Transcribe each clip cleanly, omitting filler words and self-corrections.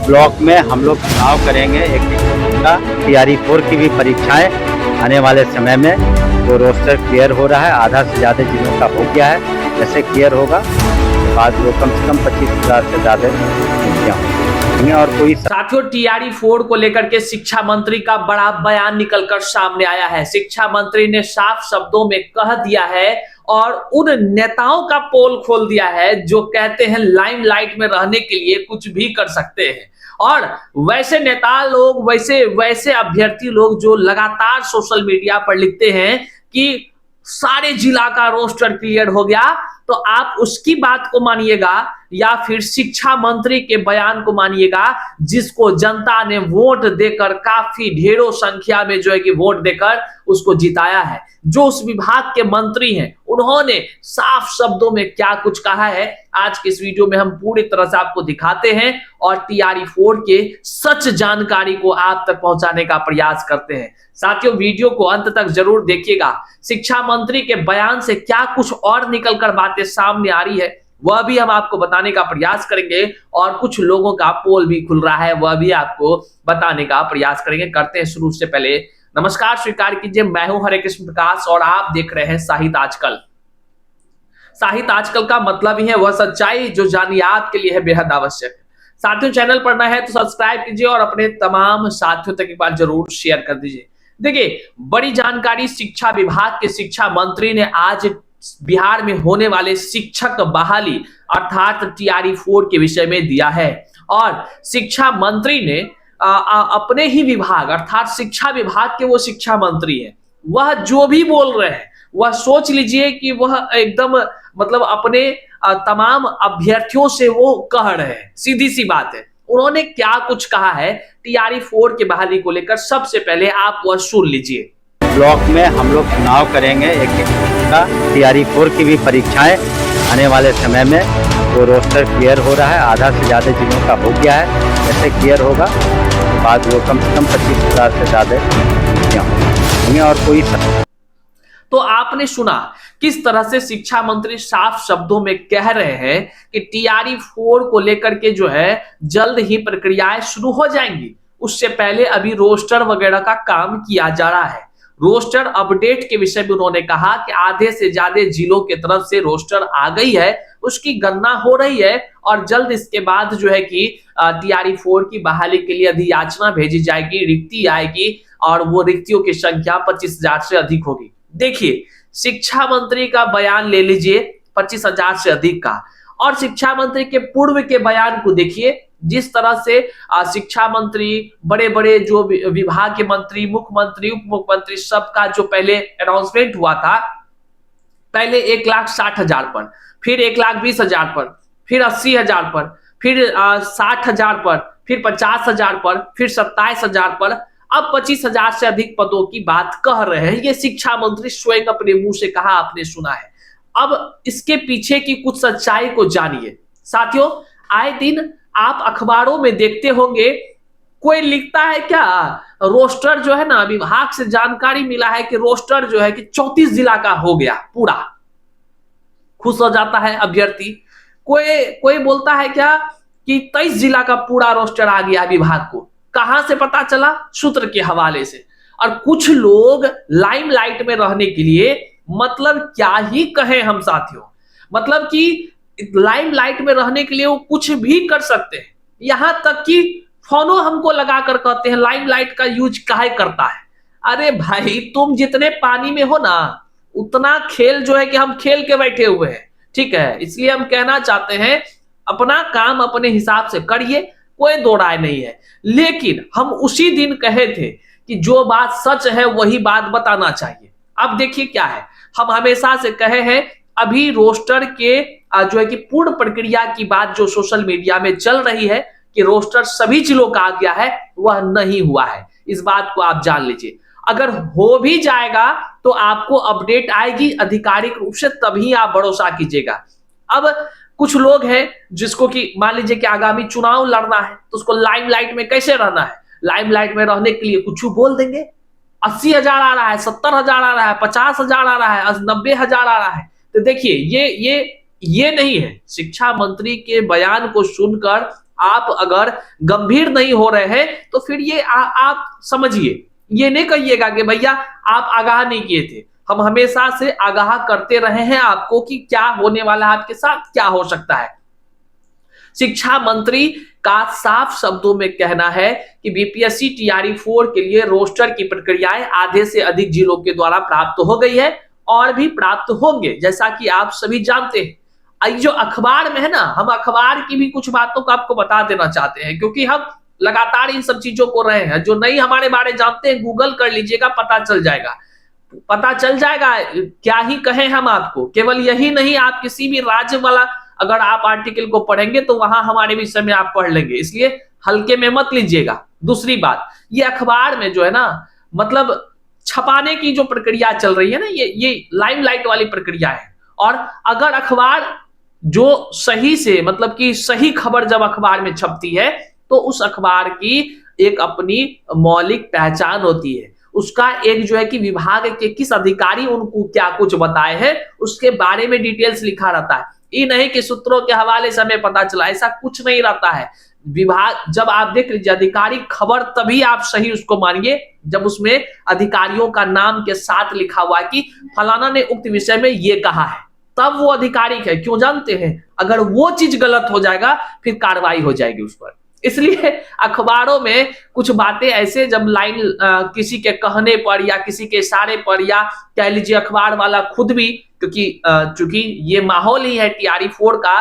Block में हम लोग चुनाव करेंगे। एक का TRE-4 की भी परीक्षाएं आने वाले समय में जो रोस्टर क्लियर हो रहा है, आधा से ज़्यादा जिलों का हो गया है। जैसे क्लियर होगा उसके बाद वो कम से कम 25,000 से ज़्यादा नियुक्तियाँ होंगी। और कोई साथियों, TRE-4 को लेकर के शिक्षा मंत्री का बड़ा बयान निकलकर सामने आया है। शिक्षा मंत्री ने साफ शब्दों में कह दिया है और उन नेताओं का पोल खोल दिया है जो कहते हैं लाइमलाइट में रहने के लिए कुछ भी कर सकते हैं। और वैसे नेता लोग, वैसे अभ्यर्थी लोग जो लगातार सोशल मीडिया पर लिखते हैं कि सारे जिला का रोस्टर क्लियर हो गया, तो आप उसकी बात को मानिएगा या फिर शिक्षा मंत्री के बयान को मानिएगा, जिसको जनता ने वोट देकर काफी ढेरों संख्या में जो है कि वोट देकर उसको जिताया है। जो उस विभाग के मंत्री हैं, उन्होंने साफ शब्दों में क्या कुछ कहा है, आज के इस वीडियो में हम पूरी तरह से आपको दिखाते हैं और TRE-4 के सच जानकारी को आप तक पहुंचाने का प्रयास करते हैं। साथियों, वीडियो को अंत तक जरूर देखिएगा। शिक्षा मंत्री के बयान से क्या कुछ और निकलकर बातें सामने आ रही है, वह भी हम आपको बताने का प्रयास करेंगे और कुछ लोगों का पोल भी खुल रहा है, वह भी आपको बताने का प्रयास करेंगे। करते हैं शुरू से पहले नमस्कार स्वीकार कीजिए, मैं हूं हरे कृष्ण प्रकाश और आप देख रहे हैं साहित्य आजकल। साहित्य आजकल का मतलब ही है वह सच्चाई जो जानिए आपके लिए है बेहद आवश्यक। साथियों, चैनल पर नए हैं तो सब्सक्राइब कीजिए और अपने तमाम साथियों तक एक बार जरूर शेयर कर दीजिए। देखिए, बड़ी जानकारी शिक्षा विभाग के शिक्षा मंत्री ने आज बिहार में होने वाले शिक्षक बहाली अर्थात TRE-4 के विषय में दिया है। और शिक्षा मंत्री ने अपने ही विभाग अर्थात शिक्षा विभाग के वो शिक्षा मंत्री हैं, वह जो भी बोल रहे हैं वह सोच लीजिए कि वह एकदम मतलब अपने तमाम अभ्यर्थियों से वो कह रहे हैं। सीधी सी बात है, उन्होंने क्या कुछ कहा है TRE-4 के बहाली को लेकर, सबसे पहले आप वह सुन लीजिए। ब्लॉक में हम लोग चुनाव करेंगे। एक का TRE-4 की भी परीक्षाएं आने वाले समय में जो रोस्टर क्लियर हो रहा है, आधा से ज़्यादा जिलों का हो गया है। जैसे क्लियर होगा उसके बाद वो कम से कम 25,000 से ज़्यादा नियुक्तियाँ होंगी। और कोई तो आपने सुना किस तरह से शिक्षा मंत्री साफ शब्दों में कह रहे हैं कि TRE-4 को लेकर के जो है जल्द ही प्रक्रियाएं शुरू हो जाएंगी। उससे पहले अभी रोस्टर वगैरह का काम किया जा रहा है। रोस्टर अपडेट के विषय में उन्होंने कहा कि आधे से ज्यादा जिलों की तरफ से रोस्टर आ गई है, उसकी गणना हो रही है और जल्द इसके बाद जो है कि TRE-4 की बहाली के लिए अधियाचना भेजी जाएगी, रिक्ति आएगी और वो रिक्तियों की संख्या 25,000 से अधिक होगी। देखिए, शिक्षा मंत्री का बयान ले लीजिए 25,000 से अधिक का, और शिक्षा मंत्री के पूर्व के बयान को देखिए, जिस तरह से शिक्षा मंत्री, बड़े बड़े जो विभाग के मंत्री, मुख्यमंत्री, उप मुख्यमंत्री, सबका जो पहले अनाउंसमेंट हुआ था, पहले 1,60,000 पर, फिर 1,20,000 पर, फिर 80,000 पर, फिर 60,000 पर, फिर 50,000 पर, फिर 27,000 पर, अब 25,000 से अधिक पदों की बात कह रहे हैं। ये शिक्षा मंत्री स्वयं अपने मुंह से कहा, आपने सुना है। अब इसके पीछे की कुछ सच्चाई को जानिए। साथियों, आए दिन आप अखबारों में देखते होंगे, कोई लिखता है क्या, रोस्टर जो है ना, विभाग से जानकारी मिला है कि रोस्टर जो है कि 34 जिला का हो गया पूरा। खुश हो जाता है अभ्यर्थी। कोई बोलता है क्या कि 23 जिला का पूरा रोस्टर आ गया विभाग को। कहां से पता चला? सूत्र के हवाले से। और कुछ लोग लाइमलाइट में रहने के लिए, मतलब क्या ही कहें हम साथियों, मतलब कि लाइमलाइट में रहने के लिए वो कुछ भी कर सकते हैं। यहां तक कि फोनो हमको लगाकर कहते हैं लाइमलाइट का यूज काहे करता है। अरे भाई, तुम जितने पानी में हो ना, उतना खेल जो है कि हम खेल के बैठे हुए हैं, ठीक है। इसलिए हम कहना चाहते हैं, अपना काम अपने हिसाब से करिए, कोई दो राय नहीं है। लेकिन हम उसी दिन कहे थे कि जो बात सच है वही बात बताना चाहिए। अब देखिए क्या है, हम हमेशा से कहे हैं, अभी रोस्टर के जो है कि पूर्ण प्रक्रिया की बात जो सोशल मीडिया में चल रही है कि रोस्टर सभी जिलों का आ गया है, वह नहीं हुआ है। इस बात को आप जान लीजिए। अगर हो भी जाएगा तो आपको अपडेट आएगी आधिकारिक रूप से, तभी आप भरोसा कीजिएगा। अब कुछ लोग हैं जिसको कि मान लीजिए कि आगामी चुनाव लड़ना है, तो उसको लाइमलाइट में कैसे रहना है, लाइमलाइट में रहने के लिए कुछ बोल देंगे। 80,000 आ रहा है, 70,000 आ रहा है, 50,000 आ रहा है, 90,000 आ रहा है। तो देखिए, ये नहीं है। शिक्षा मंत्री के बयान को सुनकर आप अगर गंभीर नहीं हो रहे हैं तो फिर ये आप समझिए, ये नहीं कहिएगा कि भैया आप आगाह नहीं किए थे। हम हमेशा से आगाह करते रहे हैं आपको कि क्या होने वाला है, आपके साथ क्या हो सकता है। शिक्षा मंत्री का साफ शब्दों में कहना है कि बीपीएससी टीआरई 4 के लिए रोस्टर की प्रक्रियाएं आधे से अधिक जिलों के द्वारा प्राप्त हो गई है और भी प्राप्त होंगे, जैसा कि आप सभी जानते हैं। जो अखबार में है ना, हम अखबार की भी कुछ बातों को आपको बता देना चाहते हैं, क्योंकि हम लगातार इन सब चीजों को रहे हैं। जो नहीं हमारे बारे जानते हैं, गूगल कर लीजिएगा, पता चल जाएगा, पता चल जाएगा। क्या ही कहें हम आपको, केवल यही नहीं, आप किसी भी राज्य वाला अगर आप आर्टिकल को पढ़ेंगे तो वहां हमारे विषय में आप पढ़ लेंगे, इसलिए हल्के में मत लीजिएगा। दूसरी बात, ये अखबार में जो है ना, मतलब छपाने की जो प्रक्रिया चल रही है ना, ये लाइमलाइट वाली प्रक्रिया है। और अगर अखबार जो सही से, मतलब कि सही खबर जब अखबार में छपती है तो उस अखबार की एक अपनी मौलिक पहचान होती है, उसका एक जो है कि विभाग के किस अधिकारी उनको क्या कुछ बताए हैं उसके बारे में डिटेल्स लिखा रहता है। ये नहीं कि सूत्रों के हवाले से हमें पता चला, ऐसा कुछ नहीं रहता है। विभाग, जब आप देख लीजिए आधिकारिक खबर, तभी आप सही उसको मानिए जब उसमें अधिकारियों का नाम के साथ लिखा हुआ है कि फलाना ने उक्त विषय में ये कहा है, तब वो आधिकारिक है। क्यों जानते हैं? अगर वो चीज गलत हो जाएगा फिर कार्रवाई हो जाएगी उस पर। इसलिए अखबारों में कुछ बातें ऐसे जब लाइन किसी के कहने पर या किसी के इशारे पर, या कह लीजिए अखबार वाला खुद भी, क्योंकि चूंकि ये माहौल ही है टीआरई 4 का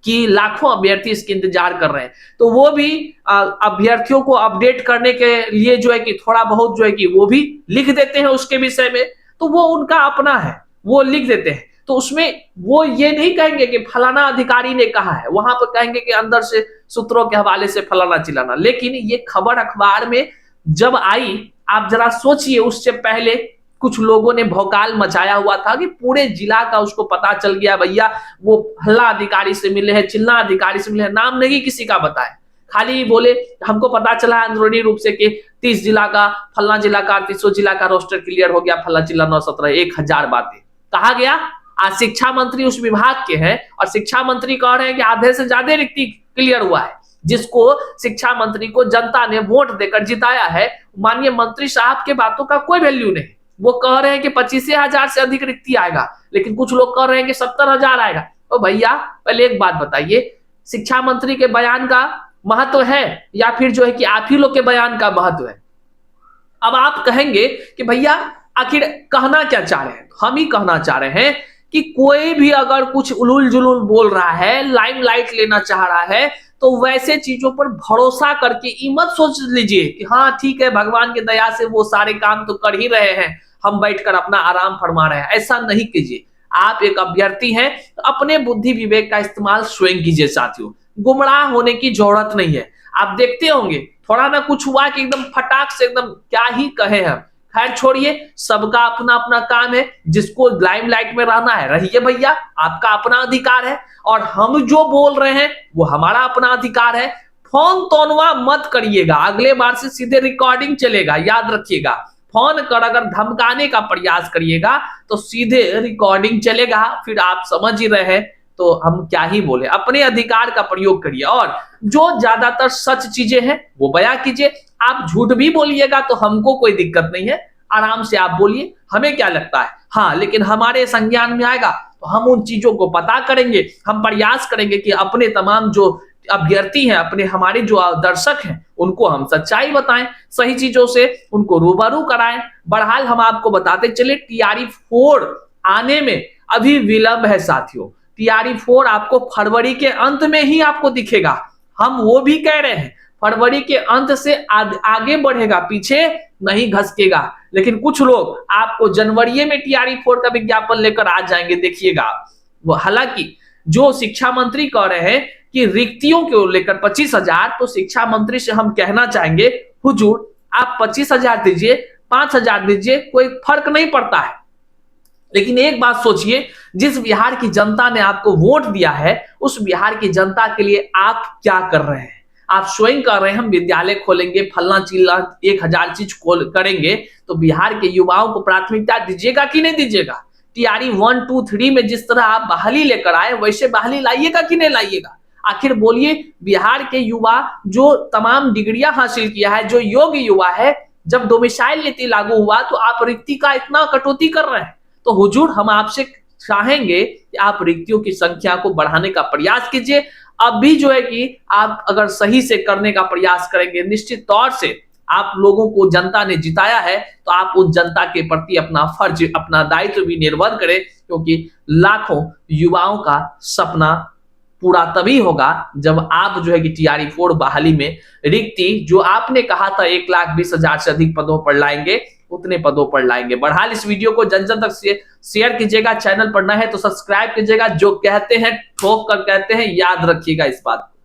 कि लाखों अभ्यर्थी इसके इंतजार कर रहे हैं, तो वो भी अभ्यर्थियों को अपडेट करने के लिए जो है कि थोड़ा बहुत जो है कि वो भी लिख देते हैं उसके विषय में, तो वो उनका अपना है, वो लिख देते हैं। तो उसमें वो ये नहीं कहेंगे कि फलाना अधिकारी ने कहा है, वहां पर कहेंगे कि अंदर से सूत्रों के हवाले से फलाना चिलाना। लेकिन ये खबर अखबार में जब आई, आप जरा सोचिए, उससे पहले कुछ लोगों ने भौकाल मचाया हुआ था कि पूरे जिला का उसको पता चल गया, भैया वो हल्ला अधिकारी से मिले हैं, चिल्ला अधिकारी से मिले हैं, नाम नहीं किसी का बताए, खाली बोले हमको पता चला अंदरूनी रूप से कि 30 जिला का, फलना जिला का, 300 जिला का रोस्टर क्लियर हो गया, फलना जिला 917, 1000 बातें कहा गया। आज शिक्षा मंत्री उस विभाग के हैं और शिक्षा मंत्री कह रहे हैं कि आधे से ज्यादा रिक्ति क्लियर हुआ है, जिसको शिक्षा मंत्री को जनता ने वोट देकर जिताया है। माननीय मंत्री साहब के बातों का कोई वैल्यू नहीं। वो कह रहे हैं कि 25,000 से अधिक रिक्ति आएगा, लेकिन कुछ लोग कह रहे हैं कि 70,000 आएगा। तो भैया पहले एक बात बताइए, शिक्षा मंत्री के बयान का महत्व है या फिर जो है कि आप ही लोग के बयान का महत्व है? अब आप कहेंगे कि भैया आखिर कहना क्या चाह रहे हैं? हम ही कहना चाह रहे हैं कि कोई भी अगर कुछ उलूल जुलूल बोल रहा है, लाइमलाइट लेना चाह रहा है, तो वैसे चीजों पर भरोसा करके ये मत सोच लीजिए कि हाँ ठीक है, भगवान की दया से वो सारे काम तो कर ही रहे हैं, हम बैठकर अपना आराम फरमा रहे हैं। ऐसा नहीं कीजिए। आप एक अभ्यर्थी हैं तो अपने बुद्धि विवेक का इस्तेमाल स्वयं कीजिए साथियों, गुमराह होने की जरूरत नहीं है। आप देखते होंगे थोड़ा ना कुछ हुआ कि एकदम फटाक से, एकदम क्या ही कहे हम। खैर छोड़िए, सबका अपना अपना काम है, जिसको लाइमलाइट में रहना है रहिए भैया, आपका अपना अधिकार है, और हम जो बोल रहे हैं वो हमारा अपना अधिकार है। फोन तोनवा मत करिएगा, अगले बार से सीधे रिकॉर्डिंग चलेगा, याद रखिएगा। फोन कर अगर धमकाने का प्रयास करिएगा तो सीधे रिकॉर्डिंग चलेगा, फिर आप समझ ही रहे हैं तो हम क्या ही बोले। अपने अधिकार का प्रयोग करिए और जो ज्यादातर सच चीजें हैं वो बयां कीजिए। आप झूठ भी बोलिएगा तो हमको कोई दिक्कत नहीं है, आराम से आप बोलिए, हमें क्या लगता है। हाँ, लेकिन हमारे संज्ञान में आएगा तो हम उन चीजों को पता करेंगे, हम प्रयास करेंगे कि अपने तमाम जो अभ्यर्थी हैं, अपने हमारे जो दर्शक हैं, उनको हम सच्चाई बताएं, सही चीजों से उनको रूबरू कराएं। बहरहाल हम आपको बताते चले, टीआरई 4 आने में अभी विलंब है साथियों। टीआरई 4 आपको फरवरी के अंत में ही आपको दिखेगा। हम वो भी कह रहे हैं फरवरी के अंत से आगे बढ़ेगा, पीछे नहीं घसकेगा। लेकिन कुछ लोग आपको जनवरी में टीआरई 4 का विज्ञापन लेकर आ जाएंगे, देखिएगा। वो हालांकि जो शिक्षा मंत्री कह रहे हैं कि रिक्तियों को लेकर 25,000, तो शिक्षा मंत्री से हम कहना चाहेंगे, हुजूर आप 25,000 दीजिए, 5,000 दीजिए, कोई फर्क नहीं पड़ता है। लेकिन एक बात सोचिए, जिस बिहार की जनता ने आपको वोट दिया है, उस बिहार की जनता के लिए आप क्या कर रहे हैं? आप स्वयं कर रहे हैं हम विद्यालय खोलेंगे, फलना चिल्ला 1000 चीज करेंगे, तो बिहार के युवाओं को प्राथमिकता दीजिएगा कि नहीं दीजिएगा? टीआरई 1, 2, 3 में जिस तरह आप बहाली लेकर आए, वैसे बहाली लाइएगा कि नहीं लाइएगा? आखिर बोलिए, बिहार के युवा जो तमाम डिग्रियां हासिल किया है, जो योग्य युवा है, जब डोमिसाइल नीति लागू हुआ तो आप रिक्ति का इतना कटौती कर रहे हैं। तो हुजूर, हम आपसे चाहेंगे कि आप रिक्तियों की संख्या को बढ़ाने का प्रयास कीजिए। अब भी जो है कि आप अगर सही से करने का प्रयास करेंगे, निश्चित तौर से आप लोगों को जनता ने जिताया है, तो आप उस जनता के प्रति अपना फर्ज, अपना दायित्व भी निर्वहन करें, क्योंकि लाखों युवाओं का सपना पूरा तभी होगा जब आप जो है कि TRE-4 बहाली में रिक्ति जो आपने कहा था 1,20,000 से अधिक पदों पर लाएंगे, उतने पदों पर लाएंगे। बहरहाल इस वीडियो को जन जन तक शेयर कीजिएगा, चैनल पर नए हैं तो सब्सक्राइब कीजिएगा। जो कहते हैं ठोक कर कहते हैं, याद रखिएगा इस बात को।